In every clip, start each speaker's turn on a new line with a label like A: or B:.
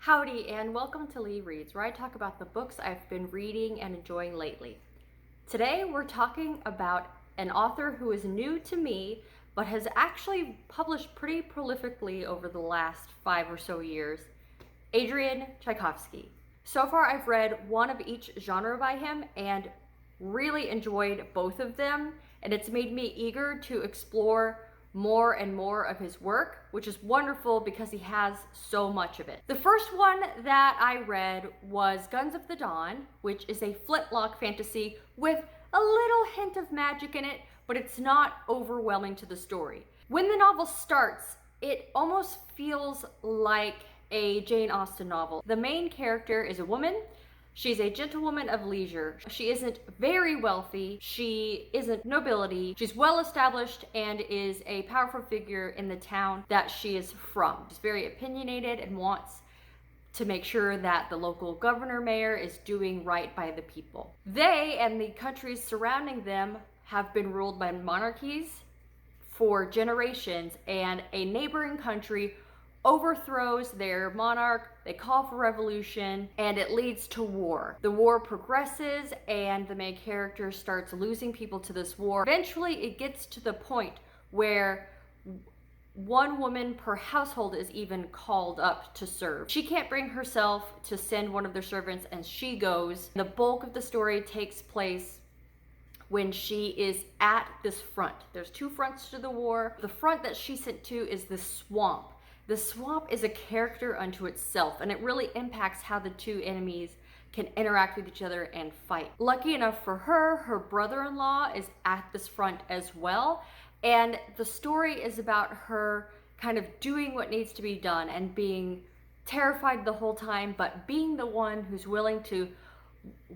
A: Howdy, and welcome to LeeReads, where I talk about the books I've been reading and enjoying lately. Today we're talking about an author who is new to me, but has actually published pretty prolifically over the last 5 or so years, Adrian Tchaikovsky. So far I've read one of each genre by him and really enjoyed both of them, and it's made me eager to explore more and more of his work, which is wonderful because he has so much of it. The first one that I read was Guns of the Dawn, which is a flintlock fantasy with a little hint of magic in it, but it's not overwhelming to the story. When the novel starts, it almost feels like a Jane Austen novel. The main character is a woman. She's a gentlewoman of leisure. She isn't very wealthy. She isn't nobility. She's well established and is a powerful figure in the town that she is from. She's very opinionated and wants to make sure that the local governor mayor is doing right by the people. They and the countries surrounding them have been ruled by monarchies for generations, and a neighboring country overthrows their monarch, they call for revolution, and it leads to war. The war progresses and the main character starts losing people to this war. Eventually it gets to the point where one woman per household is even called up to serve. She can't bring herself to send one of their servants, and she goes. The bulk of the story takes place when she is at this front. There's two fronts to the war. The front that she's sent to is the swamp. The swamp is a character unto itself, and it really impacts how the two enemies can interact with each other and fight. Lucky enough for her, her brother-in-law is at this front as well, and the story is about her kind of doing what needs to be done and being terrified the whole time, but being the one who's willing to,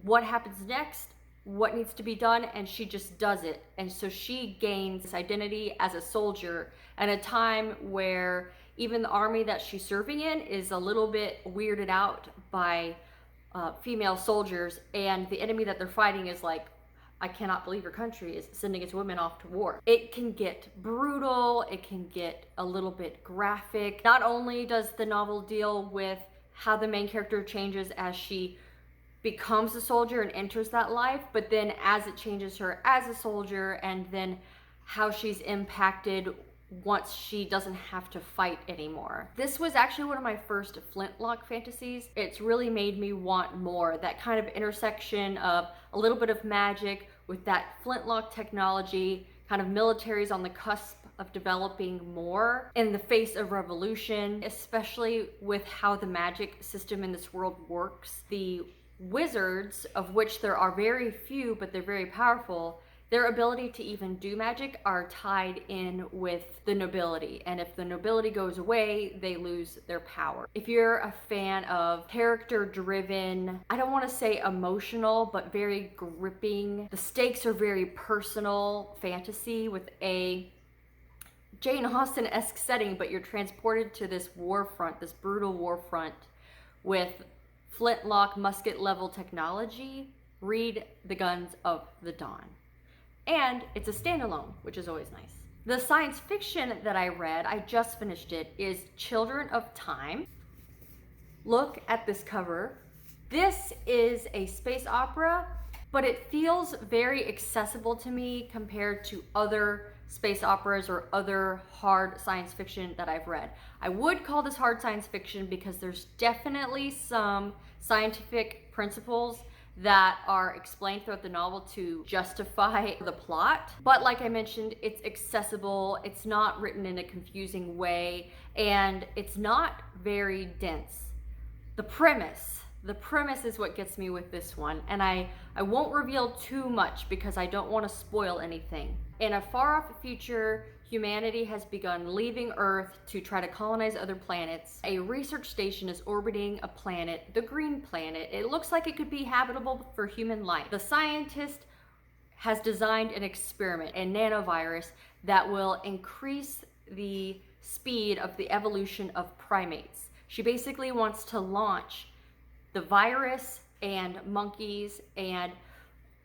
A: what happens next, what needs to be done, and she just does it. And so she gains this identity as a soldier at a time where even the army that she's serving in is a little bit weirded out by female soldiers, and the enemy that they're fighting is like, I cannot believe your country is sending its women off to war. It can get brutal, it can get a little bit graphic. Not only does the novel deal with how the main character changes as she becomes a soldier and enters that life, but then as it changes her as a soldier, and then how she's impacted once she doesn't have to fight anymore. This was actually one of my first flintlock fantasies. It's really made me want more. That kind of intersection of a little bit of magic with that flintlock technology, kind of military's on the cusp of developing more in the face of revolution, especially with how the magic system in this world works. The wizards, of which there are very few, but they're very powerful, their ability to even do magic are tied in with the nobility. And if the nobility goes away, they lose their power. If you're a fan of character-driven, I don't want to say emotional, but very gripping, the stakes are very personal fantasy with a Jane Austen-esque setting, but you're transported to this war front, this brutal war front with flintlock musket level technology, read The Guns of the Dawn. And it's a standalone, which is always nice. The science fiction that I read, I just finished it, is Children of Time. Look at this cover. This is a space opera, but it feels very accessible to me compared to other space operas or other hard science fiction that I've read. I would call this hard science fiction because there's definitely some scientific principles that are explained throughout the novel to justify the plot. But like I mentioned, it's accessible, it's not written in a confusing way, and it's not very dense. The premise is what gets me with this one, and I won't reveal too much because I don't want to spoil anything. In a far-off future, humanity has begun leaving Earth to try to colonize other planets. A research station is orbiting a planet, the Green Planet. It looks like it could be habitable for human life. The scientist has designed an experiment, a nanovirus, that will increase the speed of the evolution of primates. She basically wants to launch the virus and monkeys and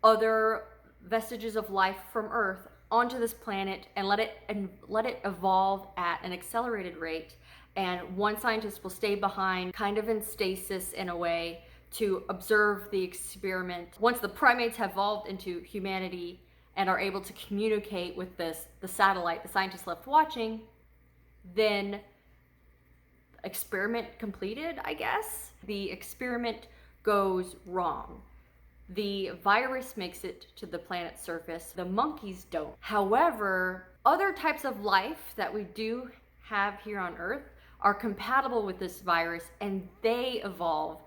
A: other vestiges of life from Earth onto this planet and let it evolve at an accelerated rate and one scientist will stay behind, kind of in stasis in a way, to observe the experiment. Once the primates have evolved into humanity and are able to communicate with the satellite the scientists left watching, then experiment completed, I guess. The experiment goes wrong. The virus makes it to the planet's surface. The monkeys don't. However, other types of life that we do have here on Earth are compatible with this virus, and they evolve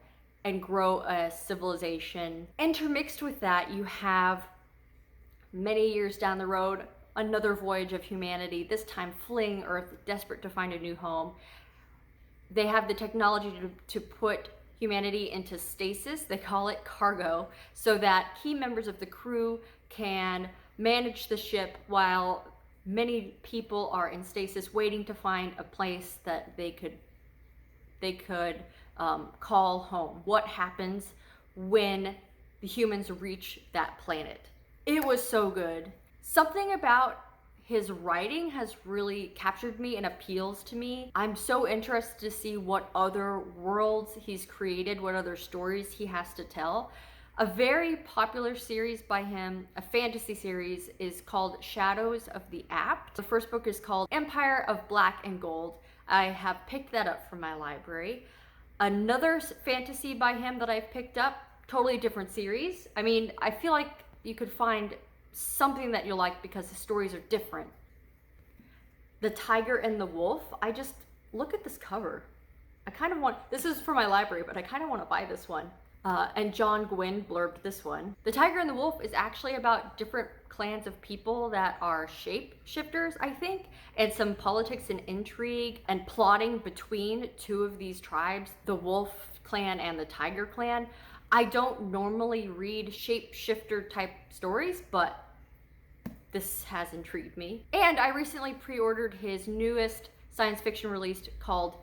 A: and grow a civilization. Intermixed with that, you have many years down the road, another voyage of humanity, this time fleeing Earth, desperate to find a new home. They have the technology to put humanity into stasis. They call it cargo, so that key members of the crew can manage the ship while many people are in stasis waiting to find a place that they could call home. What happens when the humans reach that planet? It was so good. Something about his writing has really captured me and appeals to me. I'm so interested to see what other worlds he's created, what other stories he has to tell. A very popular series by him, a fantasy series, is called Shadows of the Apt. The first book is called Empire of Black and Gold. I have picked that up from my library. Another fantasy by him that I've picked up, totally different series. I mean, I feel like you could find something that you like because the stories are different. The Tiger and the Wolf. I just, look at this cover. I kind of want, this is for my library, but I kind of want to buy this one. And John Gwynne blurbed this one. The Tiger and the Wolf is actually about different clans of people that are shapeshifters, I think, and some politics and intrigue and plotting between two of these tribes, the Wolf clan and the Tiger clan. I don't normally read shapeshifter type stories, but this has intrigued me. And I recently pre-ordered his newest science fiction release called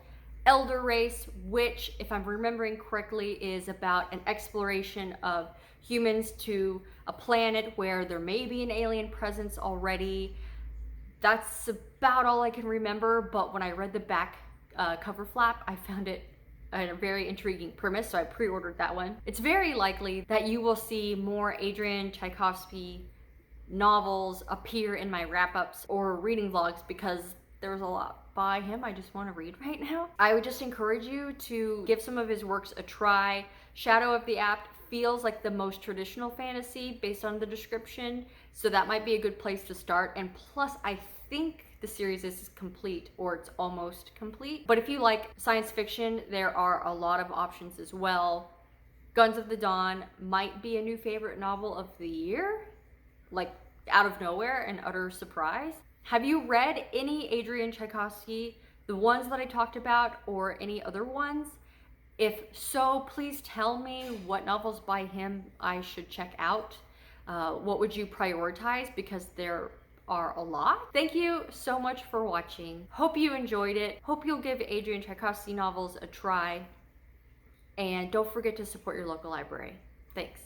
A: Elder Race, which, if I'm remembering correctly, is about an exploration of humans to a planet where there may be an alien presence already. That's about all I can remember, but when I read the back cover flap, I found it a very intriguing premise, so I pre-ordered that one. It's very likely that you will see more Adrian Tchaikovsky novels appear in my wrap-ups or reading vlogs because there's a lot by him I just want to read right now. I would just encourage you to give some of his works a try. Shadow of the Apt feels like the most traditional fantasy based on the description, so that might be a good place to start. And plus, I think the series is complete, or it's almost complete. But if you like science fiction, there are a lot of options as well. Guns of the Dawn might be a new favorite novel of the year, like out of nowhere, an utter surprise. Have you read any Adrian Tchaikovsky, the ones that I talked about, or any other ones? If so, please tell me what novels by him I should check out. What would you prioritize? Because there are a lot. Thank you so much for watching. Hope you enjoyed it. Hope you'll give Adrian Tchaikovsky novels a try. And don't forget to support your local library. Thanks.